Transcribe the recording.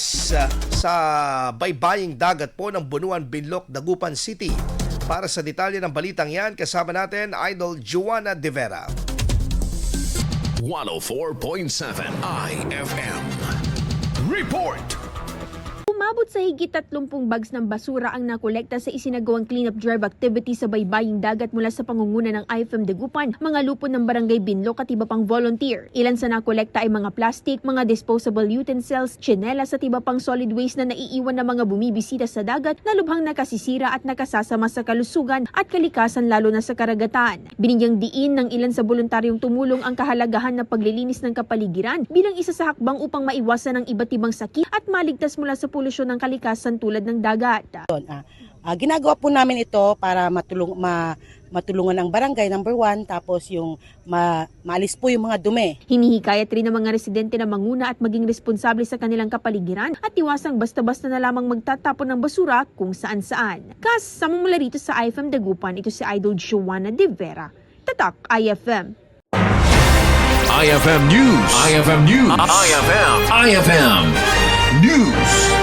sa baybaying dagat po ng Bunuan, Binloc, Dagupan City. Para sa detalye ng balitang yan, kasama natin Idol Joanna De Vera. 104.7 IFM Report. Umabot sa higit 30 bags ng basura ang nakolekta sa isinagawang cleanup drive activity sa baybaying dagat mula sa pangunguna ng IFM Dagupan, mga lupon ng Barangay Binloc at iba pang volunteer. Ilan sa nakolekta ay mga plastic, mga disposable utensils, tsinelas at iba pang solid waste na naiiwan ng mga bumibisita sa dagat na lubhang nakasisira at nakasasama sa kalusugan at kalikasan lalo na sa karagatan. Binigyang diin ng ilan sa voluntaryong tumulong ang kahalagahan ng paglilinis ng kapaligiran bilang isa sa hakbang upang maiwasan ang iba't ibang sakit at maligtas mula sa polusyon ng kalikasan tulad ng dagat. Ginagawa po namin ito para matulungan ang barangay, number 1, tapos yung maalis po yung mga dumi. Hinihikayat rin ng mga residente na manguna at maging responsable sa kanilang kapaligiran at iwasang basta-basta na lamang magtatapon ng basura kung saan-saan. Kasama mula rito sa IFM Dagupan, ito si Idol Joanna De Vera. Tatak IFM. IFM News. IFM News. IFM News.